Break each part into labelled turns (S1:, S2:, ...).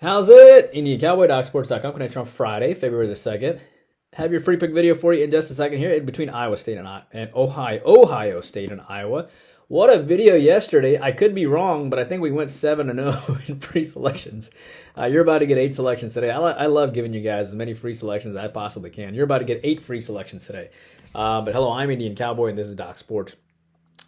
S1: How's it? Indian Cowboy, DocSports.com, connection on Friday, February the 2nd. Have your free pick video for you in just a second here in between Iowa State and Ohio State and Iowa. What a video yesterday. I could be wrong, but I think we went 7-0 in free selections. You're about to get 8 selections today. I love giving you guys as many free selections as I possibly can. You're about to get 8 free selections today. But hello, I'm Indian Cowboy, and this is Doc Sports.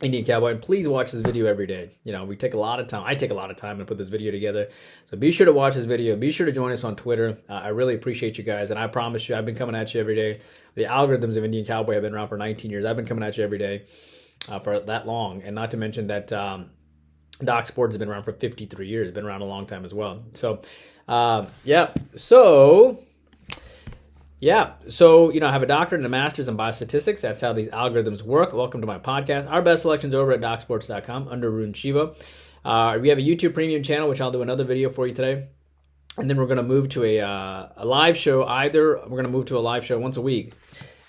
S1: Indian Cowboy, and please watch this video every day. You know, we take a lot of time. I take a lot of time to put this video together. So be sure to watch this video. Be sure to join us on Twitter. I really appreciate you guys, and I promise you, I've been coming at you every day. The algorithms of Indian Cowboy have been around for 19 years. I've been coming at you every day for that long, and not to mention that Doc Sports has been around for 53 years. It's been around a long time as well. So, so, you know, I have a doctorate and a master's in biostatistics. That's how these algorithms work. Welcome to my podcast. Our best selections over at docsports.com under Rune Shiva. We have a YouTube premium channel, which I'll do another video for you today. And then we're going to move to a live show. We're going to move to a live show once a week.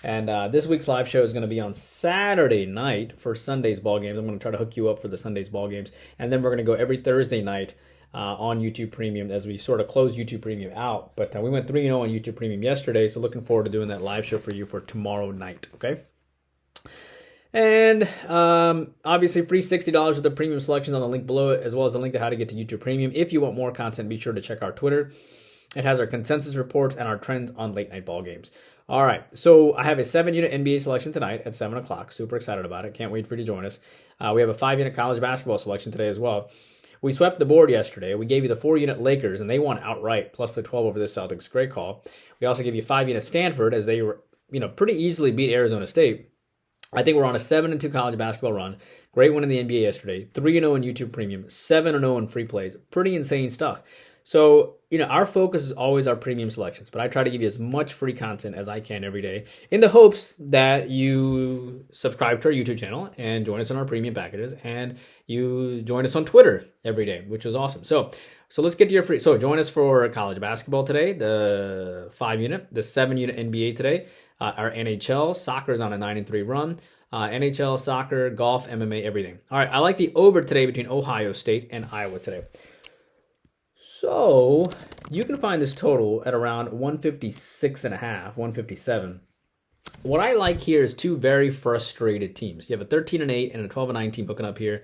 S1: And this week's live show is going to be on Saturday night for Sunday's ball games. I'm going to try to hook you up for the Sunday's ball games. And then we're going to go every Thursday night on YouTube Premium as we sort of close YouTube Premium out. But we went 3-0 on YouTube Premium yesterday, so looking forward to doing that live show for you for tomorrow night, okay? And obviously free $60 with the premium selections on the link below it, as well as a link to how to get to YouTube Premium. If you want more content, be sure to check our Twitter. It has our consensus reports and our trends on late night ball games. All right, so I have a 7-unit NBA selection tonight at 7 o'clock. Super excited about it. Can't wait for you to join us. We have a 5-unit college basketball selection today as well. We swept the board yesterday. We gave you the 4-unit Lakers, and they won outright, plus the 12 over the Celtics. Great call. We also gave you 5-unit Stanford, as they were, pretty easily beat Arizona State. I think we're on a 7-2 college basketball run. Great win in the NBA yesterday. 3-0 in YouTube Premium. 7-0 in free plays. Pretty insane stuff. So, our focus is always our premium selections, but I try to give you as much free content as I can every day in the hopes that you subscribe to our YouTube channel and join us on our premium packages, and you join us on Twitter every day, which is awesome. So let's get to your free. So join us for college basketball today, the 5-unit, the 7-unit NBA today, our NHL, soccer is on a 9-3 run. NHL, soccer, golf, MMA, everything. All right, I like the over today between Ohio State and Iowa today. So you can find this total at around 156.5, 157. What I like here is two very frustrated teams. You have a 13-8 and a 12-9 team hooking up here.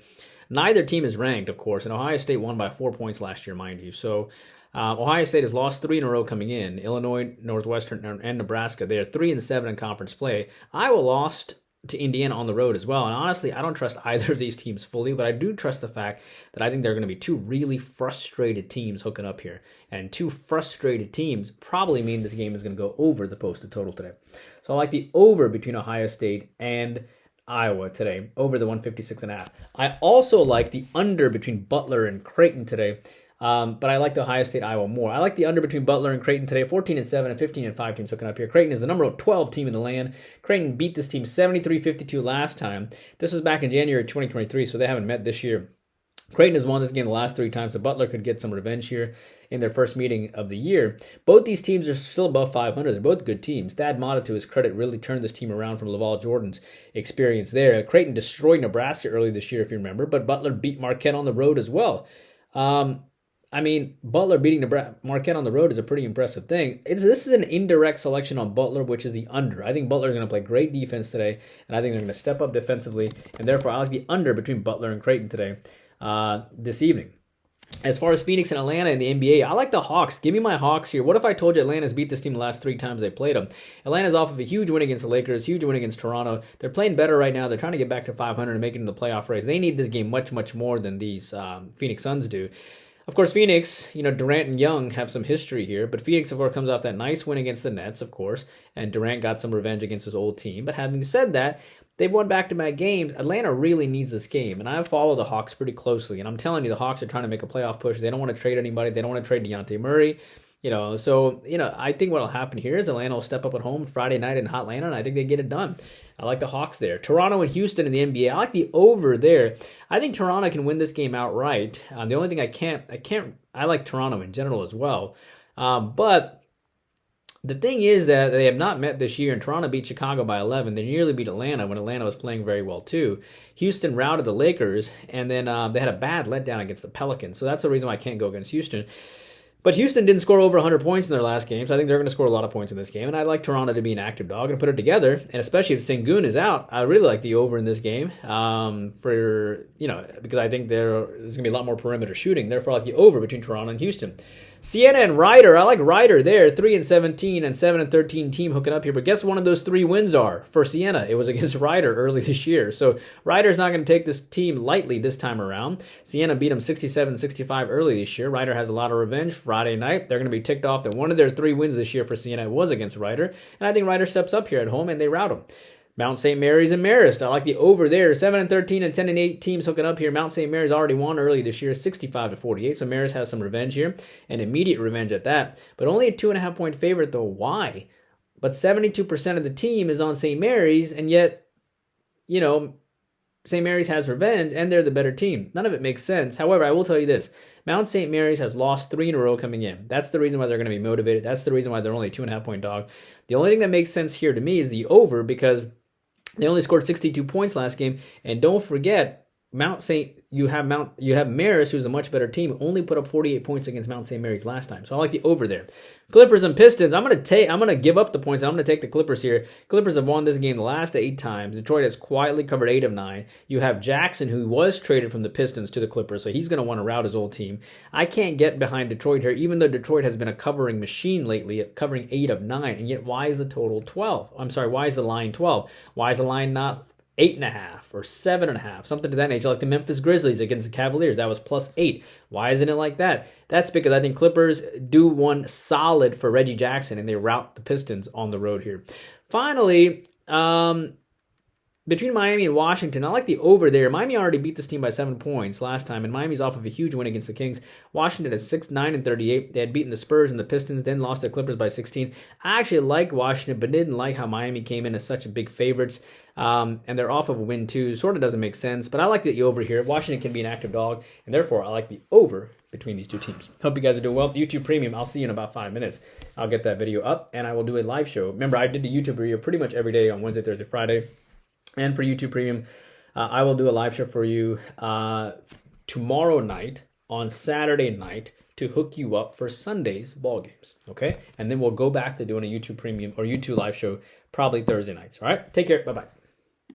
S1: Neither team is ranked, of course, and Ohio State won by 4 points last year, mind you. So Ohio State has lost 3 in a row coming in. Illinois, Northwestern, and Nebraska. They are 3-7 in conference play. Iowa lost to Indiana on the road as well. And honestly, I don't trust either of these teams fully, but I do trust the fact that I think there are going to be two really frustrated teams hooking up here. And two frustrated teams probably mean this game is going to go over the posted total today. So I like the over between Ohio State and Iowa today, over the 156.5. I also like the under between Butler and Creighton today. But I like the Ohio State Iowa more. I like the under between Butler and Creighton today. 14-7 and 15-5 teams hooking up here. Creighton is the number 12 team in the land. Creighton beat this team 73-52 last time. This was back in January 2023, so they haven't met this year. Creighton has won this game the last 3 times, so Butler could get some revenge here in their first meeting of the year. Both these teams are still above 500. They're both good teams. Thad Matta, to his credit, really turned this team around from Laval Jordan's experience there. Creighton destroyed Nebraska early this year, if you remember, but Butler beat Marquette on the road as well. Butler beating Marquette on the road is a pretty impressive thing. This is an indirect selection on Butler, which is the under. I think Butler is going to play great defense today, and I think they're going to step up defensively, and therefore I like the under between Butler and Creighton today, this evening. As far as Phoenix and Atlanta in the NBA, I like the Hawks. Give me my Hawks here. What if I told you Atlanta's beat this team the last 3 times they played them? Atlanta's off of a huge win against the Lakers, huge win against Toronto. They're playing better right now. They're trying to get back to 500 and make it into the playoff race. They need this game much, much more than these Phoenix Suns do. Of course, Phoenix, Durant and Young have some history here, but Phoenix, of course, comes off that nice win against the Nets, of course, and Durant got some revenge against his old team. But having said that, they've won back-to-back games. Atlanta really needs this game, and I follow the Hawks pretty closely, and I'm telling you, the Hawks are trying to make a playoff push. They don't want to trade anybody. They don't want to trade Dejounte Murray. I think what will happen here is Atlanta will step up at home Friday night in Hotlanta, and I think they get it done. I like the Hawks there. Toronto and Houston in the NBA. I like the over there. I think Toronto can win this game outright. The only thing I like Toronto in general as well. But the thing is that they have not met this year, and Toronto beat Chicago by 11. They nearly beat Atlanta when Atlanta was playing very well too. Houston routed the Lakers, and then they had a bad letdown against the Pelicans. So that's the reason why I can't go against Houston. But Houston didn't score over 100 points in their last game, so I think they're going to score a lot of points in this game. And I like Toronto to be an active dog and put it together. And especially if Sengun is out, I really like the over in this game because I think there's going to be a lot more perimeter shooting. Therefore, I like the over between Toronto and Houston. Siena and Ryder, I like Ryder there, 3-17 and 7-13 team hooking up here. But guess one of those 3 wins are for Siena. It was against Ryder early this year. So Ryder's not going to take this team lightly this time around. Siena beat them 67-65 early this year. Ryder has a lot of revenge. Friday night, they're going to be ticked off that one of their 3 wins this year for Siena was against Ryder. And I think Ryder steps up here at home and they rout them. Mount St. Mary's and Marist. I like the over there. 7-13 and 10-8 teams hooking up here. Mount St. Mary's already won early this year, 65-48. So Marist has some revenge here, and immediate revenge at that. But only a 2.5 point favorite though. Why? But 72% of the team is on St. Mary's, and yet, St. Mary's has revenge, and they're the better team. None of it makes sense. However, I will tell you this. Mount St. Mary's has lost 3 in a row coming in. That's the reason why they're going to be motivated. That's the reason why they're only a 2.5 point dog. The only thing that makes sense here to me is the over, because they only scored 62 points last game. And don't forget, you have Marist, who's a much better team, only put up 48 points against Mount St. Mary's last time. So I like the over there. Clippers and Pistons. I'm gonna give up the points. I'm gonna take the Clippers here. Clippers have won this game the last 8 times. Detroit has quietly covered 8 of 9. You have Jackson, who was traded from the Pistons to the Clippers, so he's gonna want to rout his old team. I can't get behind Detroit here, even though Detroit has been a covering machine lately, covering 8 of 9. And yet, why is the total 12? I'm sorry, why is the line 12? Why is the line not 8.5 or 7.5, something to that nature, like the Memphis Grizzlies against the Cavaliers? That was +8. Why isn't it like that? That's because I think Clippers do one solid for Reggie Jackson, and they rout the Pistons on the road here. Finally, between Miami and Washington, I like the over there. Miami already beat this team by 7 points last time, and Miami's off of a huge win against the Kings. Washington is 6-9-38. They had beaten the Spurs and the Pistons, then lost to the Clippers by 16. I actually like Washington, but didn't like how Miami came in as such a big favorites. And they're off of a win too. Sort of doesn't make sense, but I like the over here. Washington can be an active dog, and therefore I like the over between these 2 teams. Hope you guys are doing well. YouTube Premium, I'll see you in about 5 minutes. I'll get that video up, and I will do a live show. Remember, I did the YouTube video pretty much every day on Wednesday, Thursday, Friday. And for YouTube Premium, I will do a live show for you tomorrow night on Saturday night to hook you up for Sunday's ball games, okay? And then we'll go back to doing a YouTube Premium or YouTube live show probably Thursday nights, all right? Take care. Bye-bye.